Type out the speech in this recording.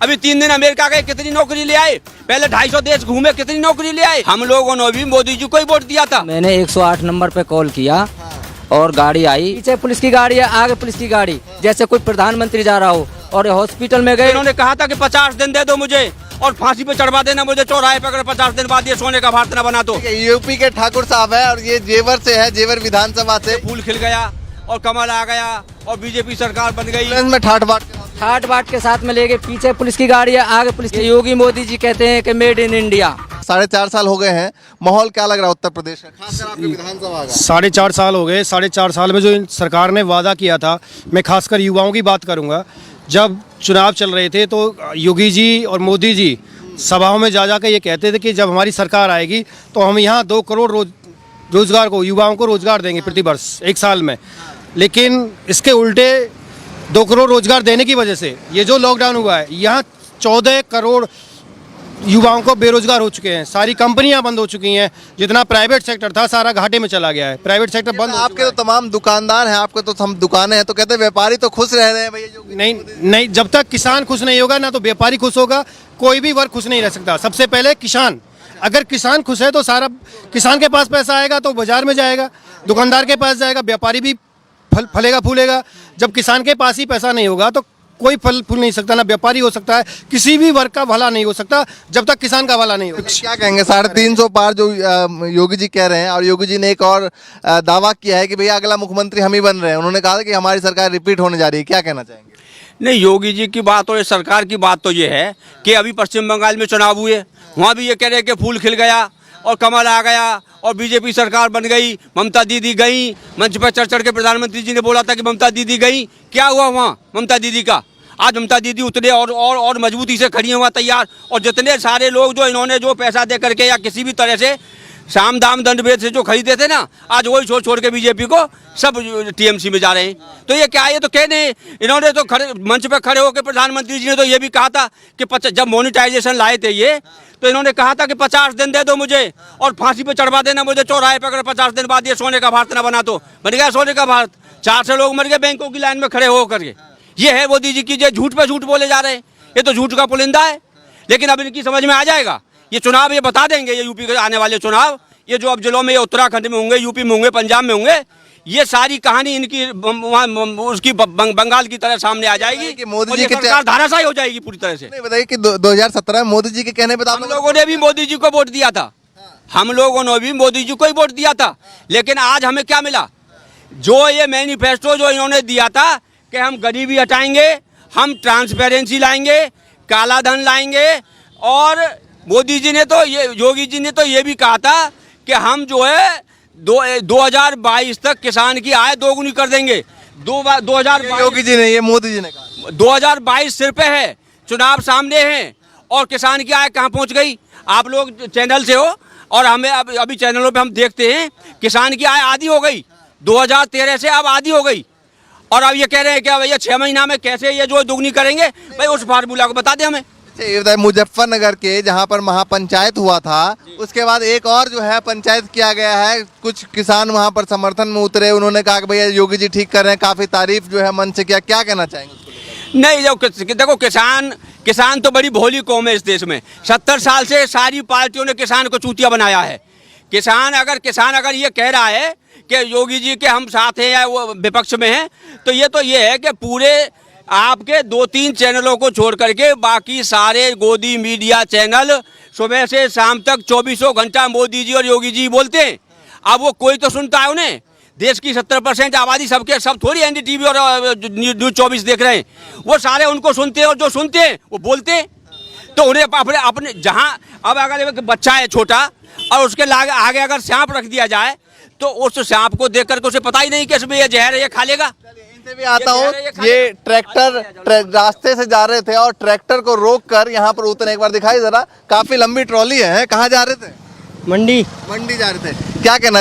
अभी 3 दिन अमेरिका गए, कितनी नौकरी ले आए? पहले 250 देश घूमे, कितनी नौकरी ले आए? हम लोगों ने भी मोदी जी को ही वोट दिया था। मैंने 108 नंबर पे कॉल किया और गाड़ी आई, पीछे पुलिस की गाड़ी है, आगे पुलिस की गाड़ी, जैसे कोई प्रधानमंत्री जा रहा हो। और हॉस्पिटल में गए, इन्होंने कहा था कि 50 दिन दे दो मुझे और फांसी पे चढ़वा देना मुझे चौराहे पे, अगर 50 दिन बाद ये सोने का भारत न बना तो। यूपी के ठाकुर साहब है और ये जेवर से है, जेवर विधानसभा से। फूल खिल गया और कमल आ गया और बीजेपी सरकार बन गई। में ठाट बाट के साथ में ले गए, पीछे पुलिस की गाड़ी है, आगे पुलिस की। योगी मोदी जी कहते हैं कि मेड इन इंडिया। 4.5 साल हो गए हैं, माहौल क्या लग रहा है उत्तर प्रदेश का, खासकर आपके विधानसभा का? 4.5 साल हो गए। 4.5 साल में जो इन सरकार ने वादा किया था, मैं खासकर युवाओं की बात करूंगा। जब चुनाव चल रहे थे तो योगी जी और मोदी जी सभाओं में जा के ये कहते थे कि जब हमारी सरकार आएगी तो हम यहाँ 2 करोड़ रोजगार को, युवाओं को रोजगार देंगे प्रति वर्ष 1 साल में। लेकिन इसके उल्टे 2 करोड़ रोजगार देने की वजह से ये जो लॉकडाउन हुआ है, यहाँ 14 करोड़ युवाओं को बेरोजगार हो चुके हैं। सारी कंपनियां बंद हो चुकी हैं, जितना प्राइवेट सेक्टर था सारा घाटे में चला गया है। प्राइवेट सेक्टर बंद। आपके तो तमाम दुकानदार हैं, आपके तो हम दुकानें हैं, तो कहते हैं व्यापारी तो खुश रह रहे हैं भैया। नहीं, जब तक किसान खुश नहीं होगा ना तो व्यापारी खुश होगा, कोई भी वर्ग खुश नहीं रह सकता। सबसे पहले किसान, अगर किसान खुश है तो सारा किसान के पास पैसा आएगा तो बाजार में जाएगा, दुकानदार के पास जाएगा, व्यापारी भी फलेगा फूलेगा। जब किसान के पास ही पैसा नहीं होगा तो कोई फल फूल नहीं सकता, ना व्यापारी हो सकता है, किसी भी वर्ग का भला नहीं हो सकता जब तक किसान का भला नहीं हो। क्या कहेंगे 350 पार जो योगी जी कह रहे हैं, और योगी जी ने एक और दावा किया है कि भैया अगला मुख्यमंत्री हम ही बन रहे हैं। उन्होंने कहा कि हमारी सरकार रिपीट होने जा रही है, क्या कहना चाहेंगे? नहीं, योगी जी की बात और सरकार की बात तो ये है कि अभी पश्चिम बंगाल में चुनाव हुए, वहाँ भी ये कह रहे हैं कि फूल खिल गया और कमल आ गया और बीजेपी सरकार बन गई, ममता दीदी गई। मंच पर चढ़ के प्रधानमंत्री जी ने बोला था कि ममता दीदी गई, क्या हुआ वहाँ ममता दीदी का? आज ममता दीदी उतरे और मजबूती से खड़ी हुआ तैयार। और जितने सारे लोग जो इन्होंने जो पैसा दे करके या किसी भी तरह से साम दाम दंड भेद से जो खरीदे थे ना, आज वही छोड़ के बीजेपी को सब टीएमसी में जा रहे हैं। तो ये क्या, ये तो कहने इन्होंने तो खड़े मंच पे खड़े होकर प्रधानमंत्री जी ने तो ये भी कहा था कि जब मोनिटाइजेशन लाए थे ये, तो इन्होंने कहा था कि 50 दिन दे दो मुझे और फांसी पे चढ़वा देना मुझे चौराहे पे, अगर 50 दिन बाद ये सोने का भारत न बना तो। बन गया सोने का भारत। 400 लोग मर गए बैंकों की लाइन में खड़े हो करके। ये है मोदी जी की जो झूठ पे झूठ बोले जा रहे हैं, ये तो झूठ का पुलिंदा है। लेकिन अब इनकी समझ में आ जाएगा, ये चुनाव ये बता देंगे, ये यूपी के आने वाले चुनाव, ये जो अब जिलों में, ये उत्तराखंड में होंगे, यूपी में होंगे, पंजाब में होंगे, ये सारी कहानी इनकी उसकी बंगाल की तरह सामने आ जाएगी कि मोदी जी की सरकार धाराशायी हो जाएगी पूरी तरह से। नहीं बताइए कि 2017 में मोदी जी के कहने पे हम लोगों ने भी मोदी जी को वोट दिया था, हम लोगों ने भी मोदी जी को ही वोट दिया था। लेकिन आज हमें क्या मिला? जो ये मैनिफेस्टो जो इन्होंने दिया था कि हम गरीबी हटाएंगे, हम ट्रांसपेरेंसी लाएंगे, काला धन लाएंगे, और मोदी जी ने तो योगी जी ने तो ये भी कहा था कि हम जो है 2022 तक किसान की आय दोगुनी कर देंगे। 2022 योगी जी ने, ये मोदी जी ने कहा। 2022 सिर पे है, चुनाव सामने हैं और किसान की आय कहाँ पहुँच गई? आप लोग चैनल से हो और हमें अभी चैनलों पे हम देखते हैं किसान की आय आधी हो गई, 2013 से अब आधी हो गई। और अब ये कह रहे हैं कि भैया 6 महीना में कैसे ये जो दुगनी करेंगे? भाई उस फार्मूला को बता दें हमें। ये बताइए, मुजफ्फरनगर के जहां पर महापंचायत हुआ था, उसके बाद एक और जो है पंचायत किया गया है। कुछ किसान वहां पर समर्थन में उतरे, उन्होंने कहा कि भैया योगी जी ठीक कर रहे हैं, काफी तारीफ जो है मन से किया। क्या कहना चाहेंगे उसको लेकर? नहीं, देखो किसान तो बड़ी भोली कौम है इस देश में। 70 साल से सारी पार्टियों ने किसान को चूतिया बनाया है। किसान अगर ये कह रहा है कि योगी जी के हम साथ हैं या वो विपक्ष में हैं, तो ये है कि पूरे आपके 2-3 चैनलों को छोड़ करके बाकी सारे गोदी मीडिया चैनल सुबह से शाम तक 24 घंटा मोदी जी और योगी जी बोलते हैं। अब वो कोई तो सुनता है उन्हें? देश की 70% आबादी सब थोड़ी एनडीटीवी और न्यूज़ 24 देख रहे हैं। वो सारे उनको सुनते हैं और जो सुनते हैं वो बोलते हैं। तो उन्हें अपने जहाँ अब अगर एक बच्चा है छोटा और उसके आगे अगर सांप रख दिया जाए तो उस सांप को देख करके उसे पता ही नहीं कि इसमें ये जहर है, ये खा लेगा। इनसे भी आता हूँ, ये ट्रैक्टर रास्ते से जा रहे थे और ट्रैक्टर को रोककर यहाँ पर उतरे। एक बार दिखाई जरा, काफी लंबी ट्रॉली है। कहाँ जा रहे थे? मंडी जा रहे थे। क्या कहना